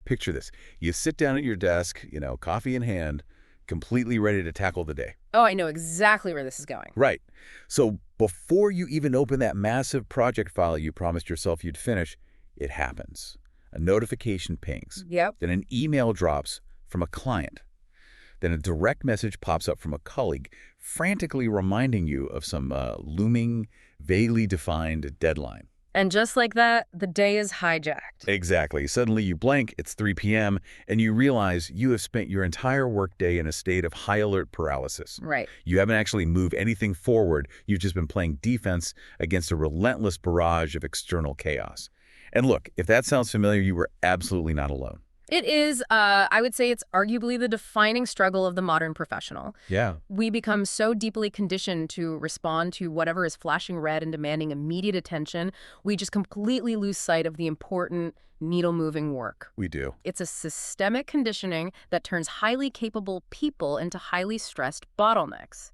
Picture this. You sit down at your desk, coffee in hand, completely ready to tackle the day. Oh, I know exactly where this is going. Right. So before you even open that massive project file you promised yourself you'd finish, it happens. A notification pings. Yep. Then an email drops from a client. Then a direct message pops up from a colleague, frantically reminding you of some looming, vaguely defined deadline. And just like that, the day is hijacked. Exactly. Suddenly you blank, it's 3 p.m., and you realize you have spent your entire workday in a state of high alert paralysis. Right. You haven't actually moved anything forward. You've just been playing defense against a relentless barrage of external chaos. And look, if that sounds familiar, you were absolutely not alone. It is, I would say it's arguably the defining struggle of the modern professional. Yeah. We become so deeply conditioned to respond to whatever is flashing red and demanding immediate attention, we just completely lose sight of the important, needle-moving work. We do. It's a systemic conditioning that turns highly capable people into highly stressed bottlenecks.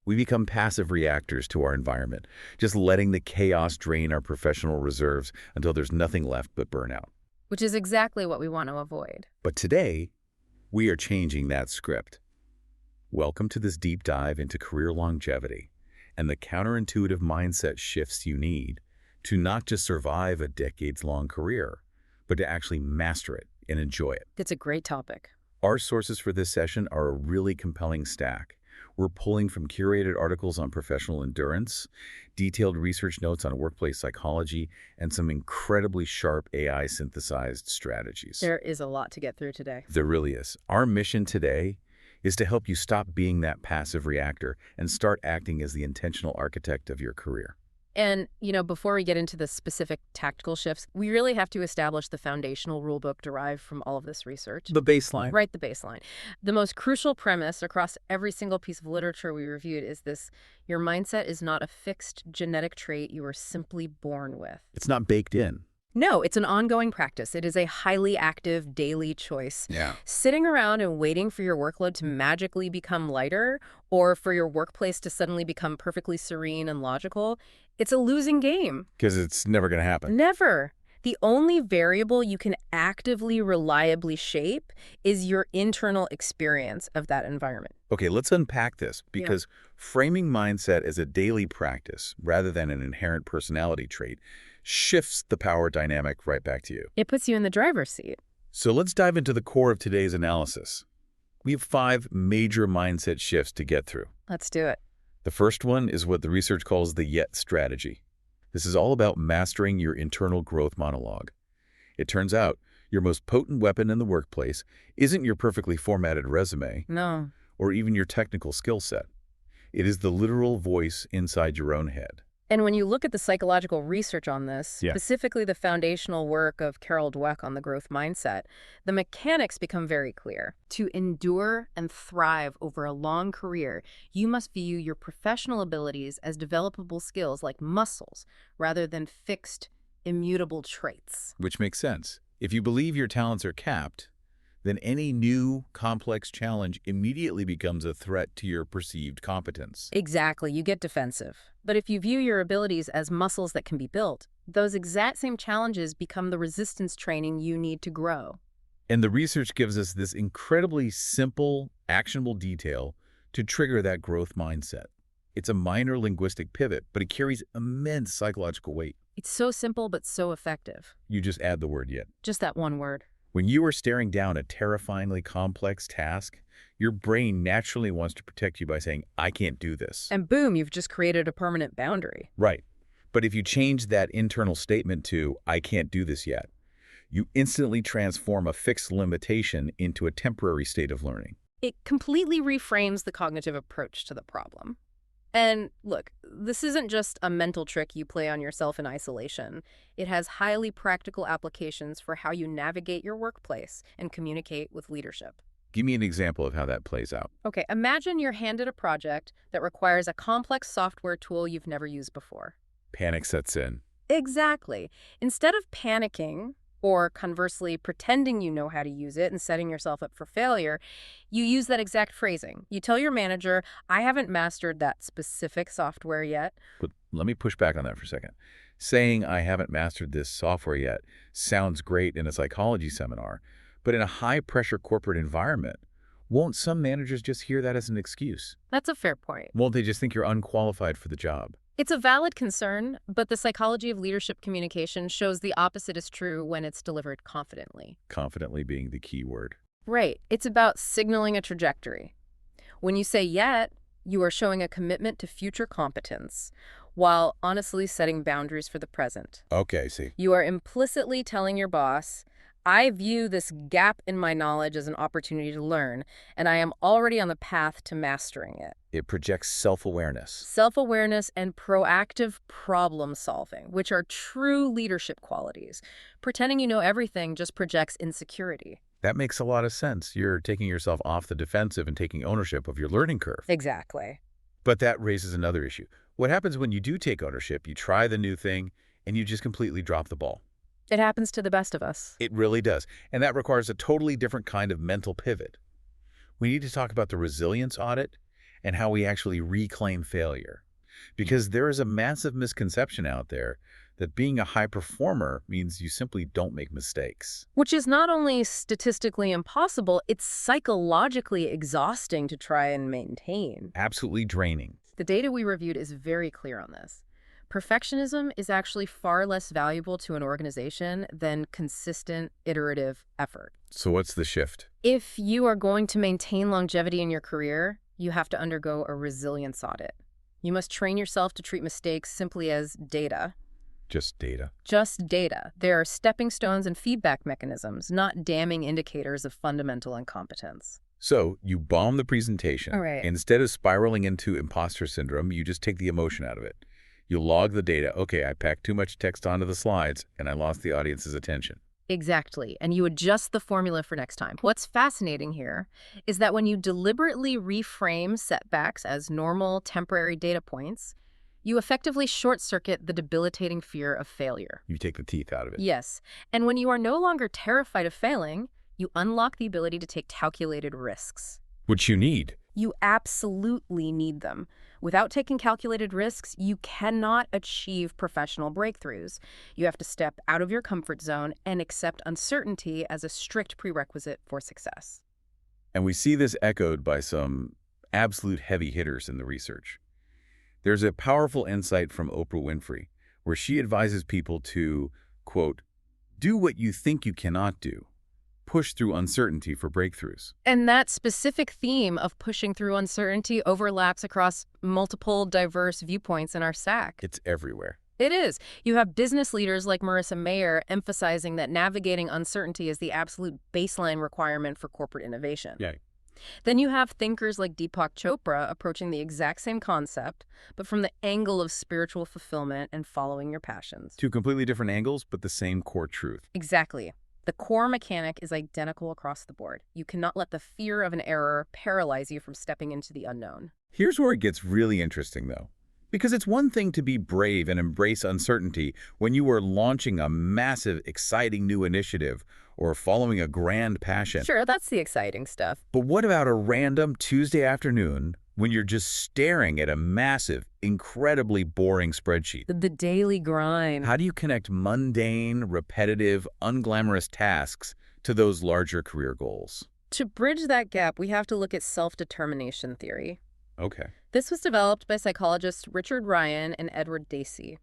We become passive reactors to our environment, just letting the chaos drain our professional reserves until there's nothing left but burnout. Which is exactly what we want to avoid. But today, we are changing that script. Welcome to this deep dive into career longevity and the counterintuitive mindset shifts you need to not just survive a decades-long career, but to actually master it and enjoy it. It's a great topic. Our sources for this session are a really compelling stack. We're pulling from curated articles on professional endurance, detailed research notes on workplace psychology, and some incredibly sharp AI-synthesized strategies. There is a lot to get through today. There really is. Our mission today is to help you stop being that passive reactor and start acting as the intentional architect of your career. And, before we get into the specific tactical shifts, we really have to establish the foundational rulebook derived from all of this research. The baseline. Right, the baseline. The most crucial premise across every single piece of literature we reviewed is this: your mindset is not a fixed genetic trait you are simply born with. It's not baked in. No, it's an ongoing practice. It is a highly active daily choice. Yeah. Sitting around and waiting for your workload to magically become lighter or for your workplace to suddenly become perfectly serene and logical, it's a losing game. Because it's never going to happen. Never. The only variable you can actively, reliably shape is your internal experience of that environment. Okay, let's unpack this, because framing mindset as a daily practice rather than an inherent personality trait shifts the power dynamic right back to you. It puts you in the driver's seat. So let's dive into the core of today's analysis. We have 5 major mindset shifts to get through. Let's do it. The first one is what the research calls the YET strategy. This is all about mastering your internal growth monologue. It turns out your most potent weapon in the workplace isn't your perfectly formatted resume. No. Or even your technical skill set. It is the literal voice inside your own head. And when you look at the psychological research on this, specifically the foundational work of Carol Dweck on the growth mindset, the mechanics become very clear. To endure and thrive over a long career, you must view your professional abilities as developable skills like muscles, rather than fixed, immutable traits. Which makes sense. If you believe your talents are capped, then any new, complex challenge immediately becomes a threat to your perceived competence. Exactly, you get defensive. But if you view your abilities as muscles that can be built, those exact same challenges become the resistance training you need to grow. And the research gives us this incredibly simple, actionable detail to trigger that growth mindset. It's a minor linguistic pivot, but it carries immense psychological weight. It's so simple but so effective. You just add the word yet. Just that one word. When you are staring down a terrifyingly complex task, your brain naturally wants to protect you by saying, I can't do this. And boom, you've just created a permanent boundary. Right. But if you change that internal statement to, I can't do this yet, you instantly transform a fixed limitation into a temporary state of learning. It completely reframes the cognitive approach to the problem. And look, this isn't just a mental trick you play on yourself in isolation. It has highly practical applications for how you navigate your workplace and communicate with leadership. Give me an example of how that plays out. Okay, imagine you're handed a project that requires a complex software tool you've never used before. Panic sets in. Exactly. Instead of panicking, or conversely pretending you know how to use it and setting yourself up for failure, you use that exact phrasing. You tell your manager, I haven't mastered that specific software yet. But let me push back on that for a second. Saying I haven't mastered this software yet sounds great in a psychology seminar, but in a high-pressure corporate environment, won't some managers just hear that as an excuse? That's a fair point. Won't they just think you're unqualified for the job? It's a valid concern, but the psychology of leadership communication shows the opposite is true when it's delivered confidently. Confidently being the key word. Right. It's about signaling a trajectory. When you say yet, you are showing a commitment to future competence, while honestly setting boundaries for the present. Okay, see. You are implicitly telling your boss, I view this gap in my knowledge as an opportunity to learn, and I am already on the path to mastering it. It projects self-awareness. Self-awareness and proactive problem solving, which are true leadership qualities. Pretending you know everything just projects insecurity. That makes a lot of sense. You're taking yourself off the defensive and taking ownership of your learning curve. Exactly. But that raises another issue. What happens when you do take ownership, you try the new thing, and you just completely drop the ball? It happens to the best of us. It really does. And that requires a totally different kind of mental pivot. We need to talk about the resilience audit and how we actually reclaim failure. Because there is a massive misconception out there that being a high performer means you simply don't make mistakes. Which is not only statistically impossible, it's psychologically exhausting to try and maintain. Absolutely draining. The data we reviewed is very clear on this. Perfectionism is actually far less valuable to an organization than consistent, iterative effort. So what's the shift? If you are going to maintain longevity in your career, you have to undergo a resilience audit. You must train yourself to treat mistakes simply as data. Just data. Just data. There are stepping stones and feedback mechanisms, not damning indicators of fundamental incompetence. So you bomb the presentation. All right. Instead of spiraling into imposter syndrome, you just take the emotion out of it. You log the data. Okay, I packed too much text onto the slides, and I lost the audience's attention. Exactly. And you adjust the formula for next time. What's fascinating here is that when you deliberately reframe setbacks as normal, temporary data points, you effectively short-circuit the debilitating fear of failure. You take the teeth out of it. Yes. And when you are no longer terrified of failing, you unlock the ability to take calculated risks. Which you need. You absolutely need them. Without taking calculated risks, you cannot achieve professional breakthroughs. You have to step out of your comfort zone and accept uncertainty as a strict prerequisite for success. And we see this echoed by some absolute heavy hitters in the research. There's a powerful insight from Oprah Winfrey, where she advises people to, quote, do what you think you cannot do. Push through uncertainty for breakthroughs. And that specific theme of pushing through uncertainty overlaps across multiple diverse viewpoints in our SAC. It's everywhere. It is. You have business leaders like Marissa Mayer emphasizing that navigating uncertainty is the absolute baseline requirement for corporate innovation. Yeah. Then you have thinkers like Deepak Chopra approaching the exact same concept, but from the angle of spiritual fulfillment and following your passions. Two completely different angles, but the same core truth. Exactly. The core mechanic is identical across the board. You cannot let the fear of an error paralyze you from stepping into the unknown. Here's where it gets really interesting, though. Because it's one thing to be brave and embrace uncertainty when you are launching a massive, exciting new initiative or following a grand passion. Sure, that's the exciting stuff. But what about a random Tuesday afternoon when you're just staring at a massive, incredibly boring spreadsheet? The daily grind. How do you connect mundane, repetitive, unglamorous tasks to those larger career goals? To bridge that gap, we have to look at self-determination theory. Okay. This was developed by psychologists Richard Ryan and Edward Dacey.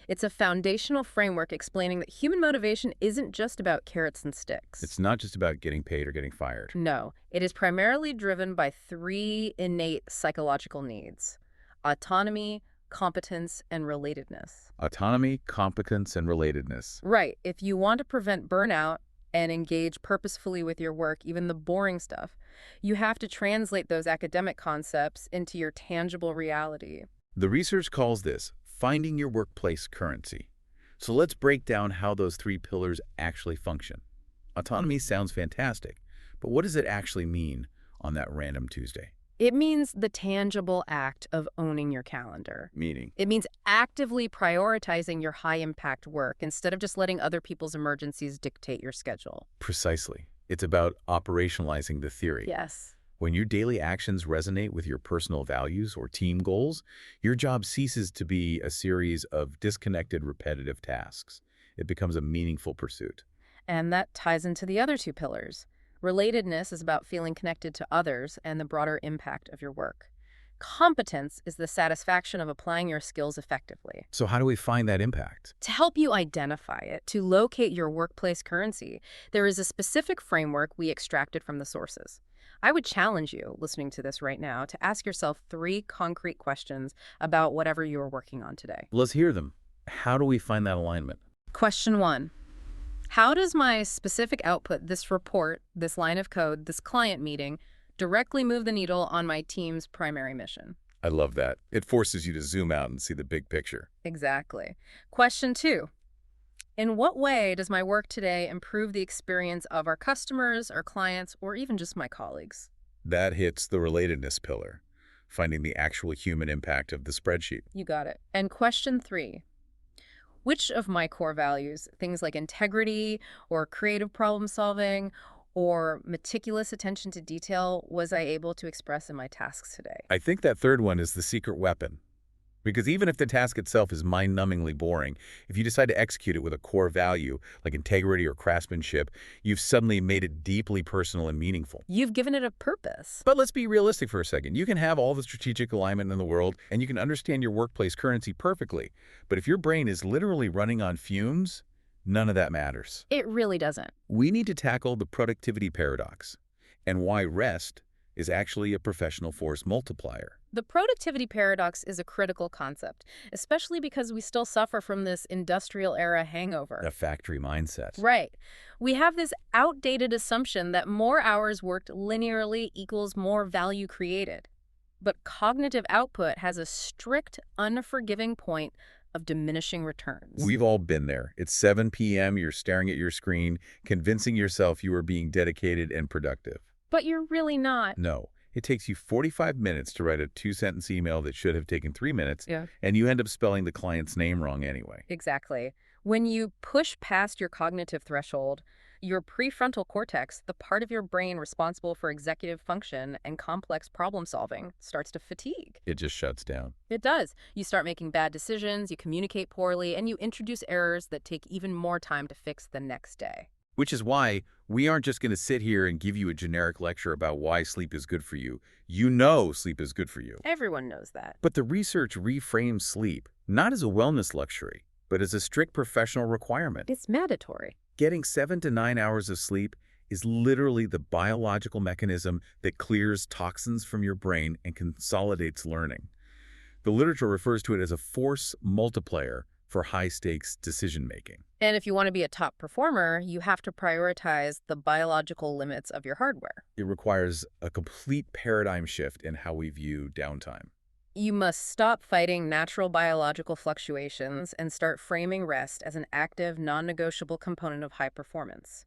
It's a foundational framework explaining that human motivation isn't just about carrots and sticks. It's not just about getting paid or getting fired. No, it is primarily driven by three innate psychological needs: autonomy, competence, and relatedness. Autonomy, competence, and relatedness. Right. If you want to prevent burnout and engage purposefully with your work, even the boring stuff, you have to translate those academic concepts into your tangible reality. The research calls this finding your workplace currency. So let's break down how those three pillars actually function. Autonomy sounds fantastic, but what does it actually mean on that random Tuesday? It means the tangible act of owning your calendar. Meaning? It means actively prioritizing your high-impact work instead of just letting other people's emergencies dictate your schedule. Precisely. It's about operationalizing the theory. Yes. When your daily actions resonate with your personal values or team goals, your job ceases to be a series of disconnected, repetitive tasks. It becomes a meaningful pursuit. And that ties into the other two pillars. Relatedness is about feeling connected to others and the broader impact of your work. Competence is the satisfaction of applying your skills effectively. So how do we find that impact? To help you identify it, to locate your workplace currency, there is a specific framework we extracted from the sources. I would challenge you, listening to this right now, to ask yourself 3 concrete questions about whatever you are working on today. Let's hear them. How do we find that alignment? Question 1. How does my specific output, this report, this line of code, this client meeting, directly move the needle on my team's primary mission? I love that. It forces you to zoom out and see the big picture. Exactly. Question 2. In what way does my work today improve the experience of our customers, our clients, or even just my colleagues? That hits the relatedness pillar, finding the actual human impact of the spreadsheet. You got it. And question 3. Which of my core values, things like integrity or creative problem solving or meticulous attention to detail, was I able to express in my tasks today? I think that third one is the secret weapon. Because even if the task itself is mind-numbingly boring, if you decide to execute it with a core value, like integrity or craftsmanship, you've suddenly made it deeply personal and meaningful. You've given it a purpose. But let's be realistic for a second. You can have all the strategic alignment in the world, and you can understand your workplace currency perfectly. But if your brain is literally running on fumes, none of that matters. It really doesn't. We need to tackle the productivity paradox and why rest is actually a professional force multiplier. The productivity paradox is a critical concept, especially because we still suffer from this industrial-era hangover. A factory mindset. Right. We have this outdated assumption that more hours worked linearly equals more value created. But cognitive output has a strict, unforgiving point of diminishing returns. We've all been there. It's 7 p.m., you're staring at your screen, convincing yourself you are being dedicated and productive. But you're really not. No. It takes you 45 minutes to write a 2-sentence email that should have taken 3 minutes, Yeah. and you end up spelling the client's name wrong anyway. Exactly. When you push past your cognitive threshold, your prefrontal cortex, the part of your brain responsible for executive function and complex problem solving, starts to fatigue. It just shuts down. It does. You start making bad decisions, you communicate poorly, and you introduce errors that take even more time to fix the next day. Which is why we aren't just going to sit here and give you a generic lecture about why sleep is good for you. You know sleep is good for you. Everyone knows that. But the research reframes sleep not as a wellness luxury, but as a strict professional requirement. It's mandatory. Getting 7 to 9 hours of sleep is literally the biological mechanism that clears toxins from your brain and consolidates learning. The literature refers to it as a force multiplier for high-stakes decision-making. And if you want to be a top performer, you have to prioritize the biological limits of your hardware. It requires a complete paradigm shift in how we view downtime. You must stop fighting natural biological fluctuations and start framing rest as an active, non-negotiable component of high performance.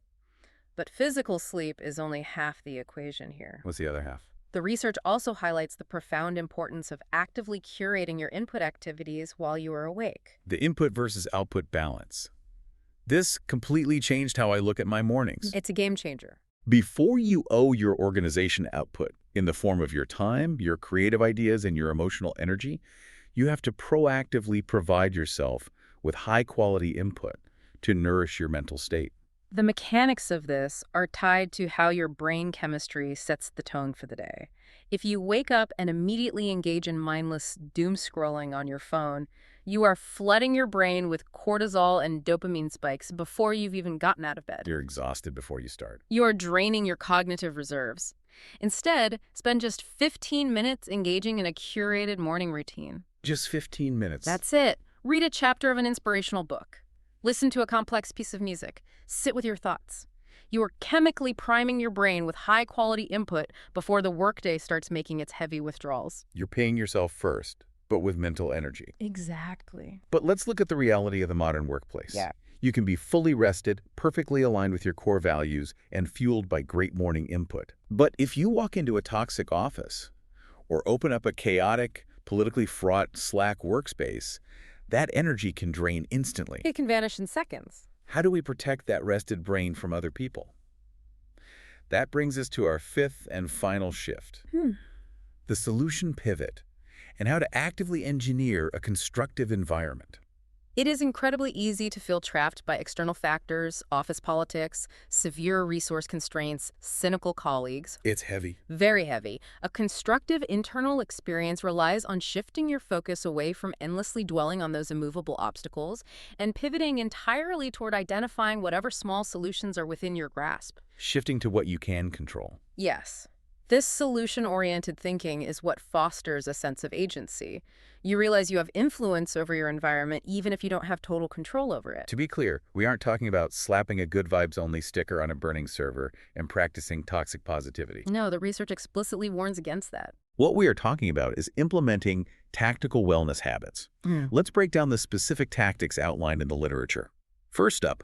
But physical sleep is only half the equation here. What's the other half? The research also highlights the profound importance of actively curating your input activities while you are awake. The input versus output balance. This completely changed how I look at my mornings. It's a game changer. Before you owe your organization output in the form of your time, your creative ideas, and your emotional energy, you have to proactively provide yourself with high-quality input to nourish your mental state. The mechanics of this are tied to how your brain chemistry sets the tone for the day. If you wake up and immediately engage in mindless doom scrolling on your phone, you are flooding your brain with cortisol and dopamine spikes before you've even gotten out of bed. You're exhausted before you start. You are draining your cognitive reserves. Instead, spend just 15 minutes engaging in a curated morning routine. Just 15 minutes. That's it. Read a chapter of an inspirational book. Listen to a complex piece of music. Sit with your thoughts. You are chemically priming your brain with high-quality input before the workday starts making its heavy withdrawals. You're paying yourself first, but with mental energy. Exactly. But let's look at the reality of the modern workplace. Yeah. You can be fully rested, perfectly aligned with your core values, and fueled by great morning input. But if you walk into a toxic office or open up a chaotic, politically fraught Slack workspace, that energy can drain instantly. It can vanish in seconds. How do we protect that rested brain from other people? That brings us to our fifth and final shift, the solution pivot, and how to actively engineer a constructive environment. It is incredibly easy to feel trapped by external factors, office politics, severe resource constraints, cynical colleagues. It's heavy. Very heavy. A constructive internal experience relies on shifting your focus away from endlessly dwelling on those immovable obstacles and pivoting entirely toward identifying whatever small solutions are within your grasp. Shifting to what you can control. Yes. This solution-oriented thinking is what fosters a sense of agency. You realize you have influence over your environment even if you don't have total control over it. To be clear, we aren't talking about slapping a good vibes only sticker on a burning server and practicing toxic positivity. No, the research explicitly warns against that. What we are talking about is implementing tactical wellness habits. Let's break down the specific tactics outlined in the literature. First up,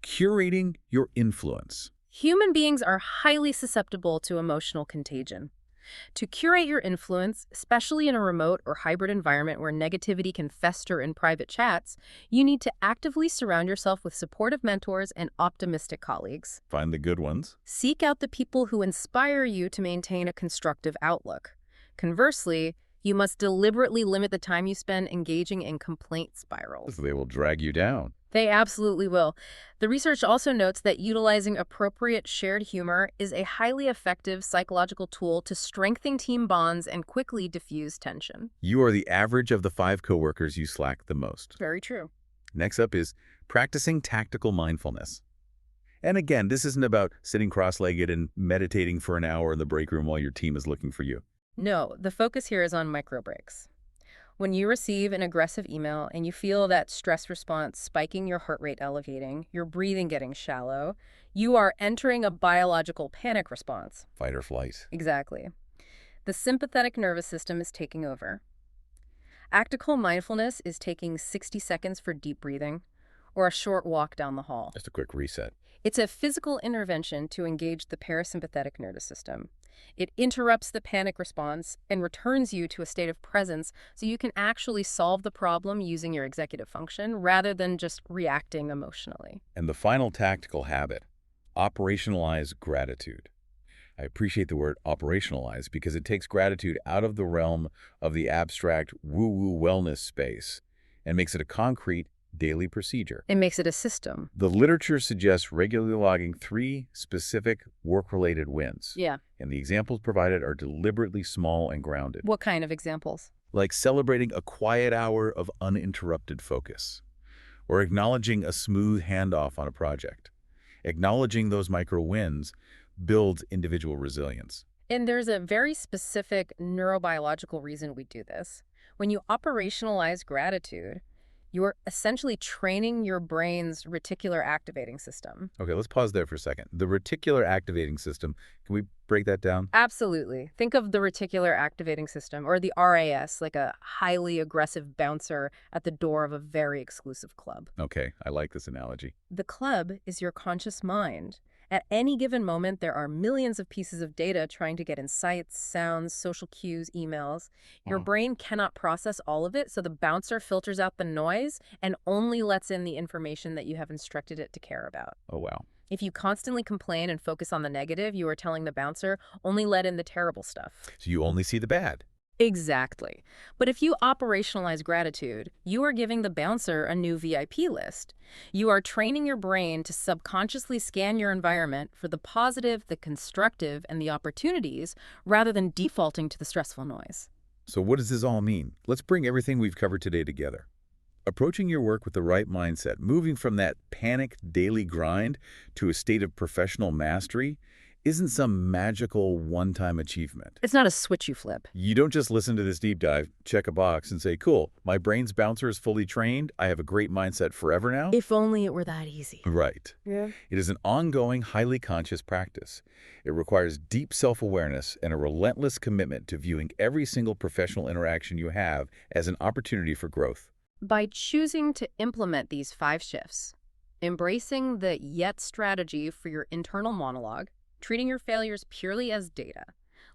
curating your influence. Human beings are highly susceptible to emotional contagion. To curate your influence, especially in a remote or hybrid environment where negativity can fester in private chats, you need to actively surround yourself with supportive mentors and optimistic colleagues. Find the good ones. Seek out the people who inspire you to maintain a constructive outlook. Conversely, you must deliberately limit the time you spend engaging in complaint spirals. They will drag you down. They absolutely will. The research also notes that utilizing appropriate shared humor is a highly effective psychological tool to strengthen team bonds and quickly diffuse tension. You are the average of the 5 coworkers you slack the most. Very true. Next up is practicing tactical mindfulness. And again, this isn't about sitting cross-legged and meditating for an hour in the break room while your team is looking for you. No, the focus here is on micro breaks. When you receive an aggressive email and you feel that stress response spiking, your heart rate elevating, your breathing getting shallow, you are entering a biological panic response. Fight or flight. Exactly. The sympathetic nervous system is taking over. Tactical mindfulness is taking 60 seconds for deep breathing or a short walk down the hall. Just a quick reset. It's a physical intervention to engage the parasympathetic nervous system. It interrupts the panic response and returns you to a state of presence so you can actually solve the problem using your executive function rather than just reacting emotionally. And the final tactical habit, operationalize gratitude. I appreciate the word operationalize because it takes gratitude out of the realm of the abstract woo-woo wellness space and makes it a concrete daily procedure. It makes it a system. The literature suggests regularly logging 3 specific work-related wins. Yeah. And the examples provided are deliberately small and grounded. What kind of examples? Like celebrating a quiet hour of uninterrupted focus, or acknowledging a smooth handoff on a project. Acknowledging those micro wins builds individual resilience. And there's a very specific neurobiological reason we do this. When you operationalize gratitude, you're essentially training your brain's reticular activating system. Okay, let's pause there for a second. The reticular activating system, can we break that down? Absolutely. Think of the reticular activating system, or the RAS, like a highly aggressive bouncer at the door of a very exclusive club. Okay, I like this analogy. The club is your conscious mind. At any given moment, there are millions of pieces of data trying to get insights, sounds, social cues, emails. Your brain cannot process all of it, so the bouncer filters out the noise and only lets in the information that you have instructed it to care about. Oh, wow. If you constantly complain and focus on the negative, you are telling the bouncer, only let in the terrible stuff. So you only see the bad. Exactly. But if you operationalize gratitude, you are giving the bouncer a new VIP list. You are training your brain to subconsciously scan your environment for the positive, the constructive, and the opportunities, rather than defaulting to the stressful noise. So what does this all mean? Let's bring everything we've covered today together. Approaching your work with the right mindset, moving from that panicked daily grind to a state of professional mastery, isn't some magical one-time achievement. It's not a switch you flip. You don't just listen to this deep dive, check a box, and say, cool, my brain's bouncer is fully trained, I have a great mindset forever now. If only it were that easy. Right. Yeah. It is an ongoing, highly conscious practice. It requires deep self-awareness and a relentless commitment to viewing every single professional interaction you have as an opportunity for growth. By choosing to implement these 5 shifts, embracing the yet strategy for your internal monologue, treating your failures purely as data,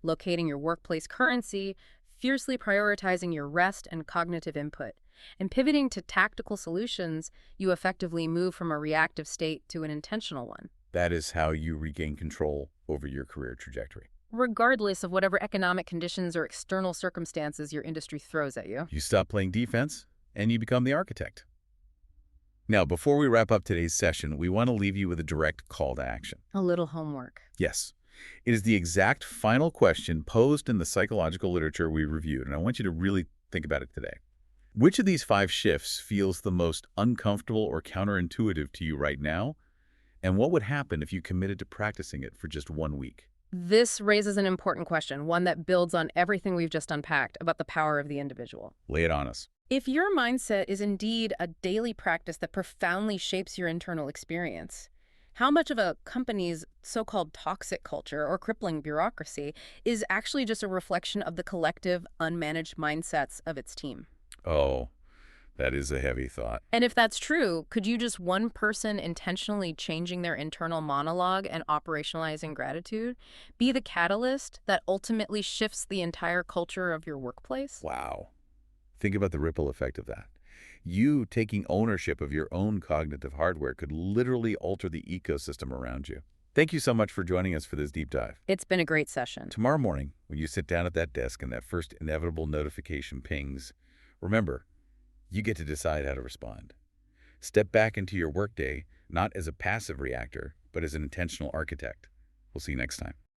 locating your workplace currency, fiercely prioritizing your rest and cognitive input, and pivoting to tactical solutions, you effectively move from a reactive state to an intentional one. That is how you regain control over your career trajectory. Regardless of whatever economic conditions or external circumstances your industry throws at you. You stop playing defense, and you become the architect. Now, before we wrap up today's session, we want to leave you with a direct call to action. A little homework. Yes. It is the exact final question posed in the psychological literature we reviewed, and I want you to really think about it today. Which of these 5 shifts feels the most uncomfortable or counterintuitive to you right now? And what would happen if you committed to practicing it for just 1 week? This raises an important question, one that builds on everything we've just unpacked about the power of the individual. Lay it on us. If your mindset is indeed a daily practice that profoundly shapes your internal experience, how much of a company's so-called toxic culture or crippling bureaucracy is actually just a reflection of the collective, unmanaged mindsets of its team? Oh, that is a heavy thought. And if that's true, could you just one person intentionally changing their internal monologue and operationalizing gratitude be the catalyst that ultimately shifts the entire culture of your workplace? Wow. Think about the ripple effect of that. You taking ownership of your own cognitive hardware could literally alter the ecosystem around you. Thank you so much for joining us for this deep dive. It's been a great session. Tomorrow morning, when you sit down at that desk and that first inevitable notification pings, remember, you get to decide how to respond. Step back into your workday, not as a passive reactor, but as an intentional architect. We'll see you next time.